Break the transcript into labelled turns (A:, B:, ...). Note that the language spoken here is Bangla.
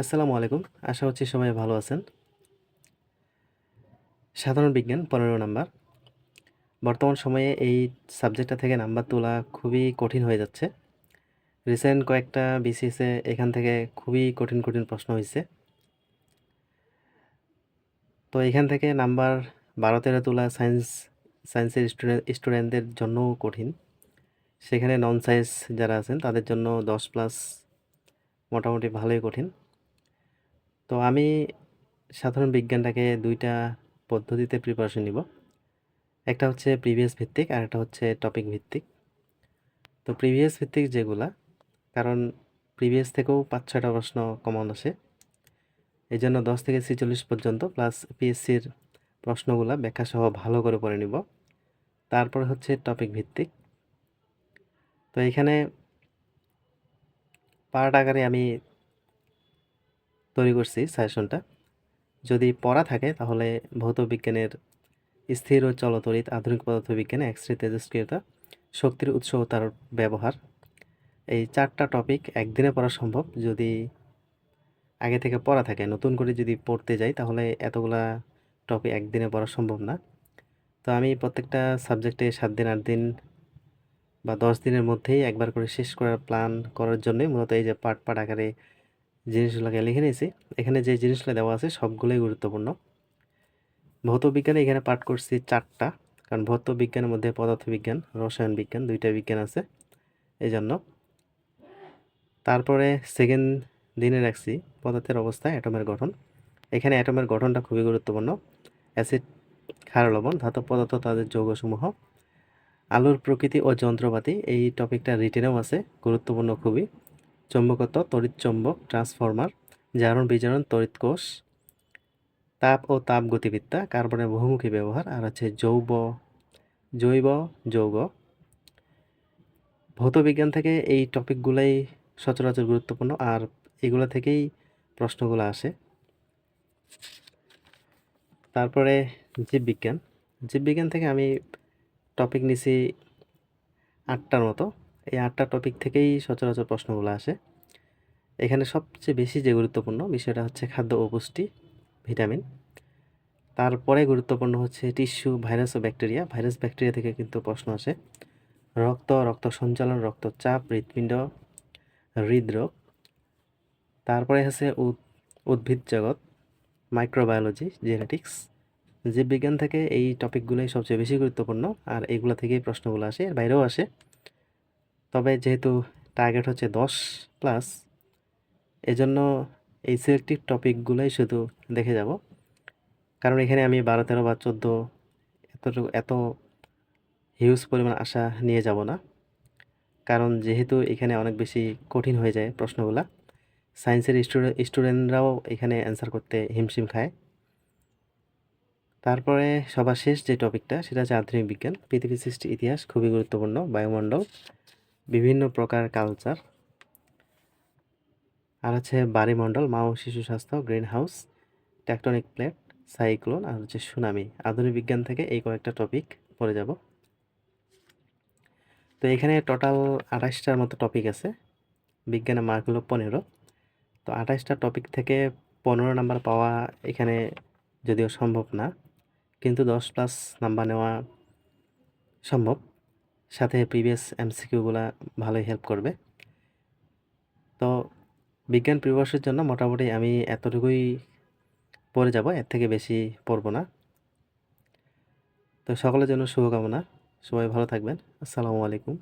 A: আসসালামু আলাইকুম। আশা করছি সবাই ভালো আছেন। সাধারণ বিজ্ঞান ১৫ নাম্বার। বর্তমান সময়ে এই সাবজেক্টটা থেকে নাম্বার তোলা খুবই কঠিন হয়ে যাচ্ছে। রিসেন্ট কয়েকটা বিসিএসে এখান থেকে খুবই কঠিন প্রশ্ন হইছে। তো এখান থেকে নাম্বার ১২-১৩ তোলা সায়েন্সের স্টুডেন্টদের জন্যও কঠিন। সেখানে নন সায়েন্স যারা আছেন তাদের জন্য 10+ মোটামুটি ভালোই কঠিন। তো আমি সাধারণ বিজ্ঞানটাকে ২ টা পদ্ধতিতে প্রিপারেশন নিব। একটা হচ্ছে প্রিভিয়াস ভিত্তিক আর একটা হচ্ছে টপিক ভিত্তিক। তো প্রিভিয়াস ভিত্তিক যেগুলা, কারণ প্রিভিয়াস থেকেও ৫-৬টা প্রশ্ন কমন আসে। এই জন্য ১০ থেকে ৪৬ পর্যন্ত প্লাস পিএসসির প্রশ্নগুলা ব্যাখ্যাসহ ভালো করে পড়ে নিব। তারপরে হচ্ছে টপিক ভিত্তিক। তো এখানে পার্ট আকারে আমি তৈরি করছি সাজেশনটা। যদি পড়া থাকে তাহলে ভৌত বিজ্ঞানের স্থির ও চলতরিৎ, আধুনিক পদার্থবিজ্ঞানে এক্স-রে তেজস্ক্রিয়তা, শক্তির উৎস ও তার ব্যবহার, এই 4টা টপিক একদিনে পড়া সম্ভব যদি আগে থেকে পড়া থাকে। নতুন করে যদি পড়তে যাই তাহলে এতগুলা টপিক একদিনে পড়া সম্ভব না। তো আমি প্রত্যেকটা সাবজেক্টে 7 দিন 8 দিন বা 10 দিনের মধ্যেই একবার করে শেষ করার প্ল্যান করার জন্যই মূলত এই যে পার্ট আকারে জিনিসগুলোকে লিখে নিয়েছি। এখানে যে জিনিসগুলো দেওয়া আছে সবগুলোই গুরুত্বপূর্ণ। ভৌত বিজ্ঞানে এখানে পাঠ করছি 4টা, কারণ ভৌত বিজ্ঞানের মধ্যে পদার্থবিজ্ঞান, রসায়ন বিজ্ঞান 2টা বিজ্ঞান আছে এই জন্য। তারপরে সেকেন্ড দিনে রাখছি পদার্থের অবস্থা, অ্যাটমের গঠন। এখানে অ্যাটমের গঠনটা খুবই গুরুত্বপূর্ণ। অ্যাসিড, ক্ষার, লবণ, ধাতব পদার্থ, তাদের যৌগসমূহ, আলোর প্রকৃতি ও যন্ত্রপাতি, এই টপিকটা রিটেনেও আছে, গুরুত্বপূর্ণ খুবই। চৌম্বকত্ব, তড়িৎচৌম্বক, ট্রান্সফরমার, জারণ বিজারণ, তড়িৎ কোষ, তাপ ও তাপ গতিবিদ্যা, কার্বনের বহুমুখী ব্যবহার, আর হচ্ছে জৈব যৌগ। ভৌত বিজ্ঞান থেকে এই টপিকগুলাই সচরাচর গুরুত্বপূর্ণ, আর এগুলো থেকেই প্রশ্নগুলো আসে। তারপরে জীববিজ্ঞান থেকে আমি টপিক নিছি 8টার মতো। এই 8টা টপিক থেকেই সচরাচর প্রশ্নগুলো আসে। এখানে সবচেয়ে বেশি যে গুরুত্বপূর্ণ বিষয়টা হচ্ছে খাদ্য ও পুষ্টি, ভিটামিন। তারপরে গুরুত্বপূর্ণ হচ্ছে টিস্যু, ভাইরাস ও ব্যাকটেরিয়া। ভাইরাস ব্যাকটেরিয়া থেকে কিন্তু প্রশ্ন আসে। রক্ত সঞ্চালন, রক্তচাপ, হৃৎপিণ্ড, হৃদরোগ। তারপরে হচ্ছে উদ্ভিদ জগৎ, মাইক্রোবায়োলজি, জেনেটিক্স। জীববিজ্ঞান থেকে এই টপিকগুলোই সবচেয়ে বেশি গুরুত্বপূর্ণ, আর এইগুলো থেকেই প্রশ্নগুলো আসে, এর বাইরেও আসে। তবে যেহেতু টার্গেট হচ্ছে 10+, এজন্য এই সিলেক্টিভ টপিকগুলোই শুধু দেখে যাব। কারণ এখানে আমি 12, 13 বা 14 এত হিউজ পরিমাণ আশা নিয়ে যাব না। কারণ যেহেতু এখানে অনেক বেশি কঠিন হয়ে যায় প্রশ্নগুলা, সায়েন্সের স্টুডেন্টরাও এখানে অ্যান্সার করতে হিমশিম খায়। তারপরে সবার শেষ যে টপিকটা সেটা হচ্ছে আধুনিক বিজ্ঞান, পৃথিবী সৃষ্টি ইতিহাস, খুবই গুরুত্বপূর্ণ, বায়ুমণ্ডল, বিভিন্ন প্রকার কালচার, আর হচ্ছে বায়ুমণ্ডল, মা ও শিশু স্বাস্থ্য, green house, tectonic plate, cyclone, আর হচ্ছে সুনামি। আধুনিক বিজ্ঞান থেকে এই কয়েকটা টপিক পড়ে যাব। তো এখানে টোটাল 28টার মতো টপিক আছে। বিজ্ঞানের মার্ক হলো 15। তো 28টা টপিক থেকে 15 নাম্বার পাওয়া এখানে যদিও সম্ভব না, কিন্তু 10+ নাম্বার নেওয়া সম্ভব। সাথে প্রিভিয়াস এমসিকিউগুলা ভালোই হেল্প করবে। তো বিজ্ঞান প্রিপারেশনের জন্য মোটামুটি আমি এতটুকুই পড়ে যাব, এর থেকে বেশি পড়ব না। তো সকলের জন্য শুভকামনা। সবাই ভালো থাকবেন। আসসালামু আলাইকুম।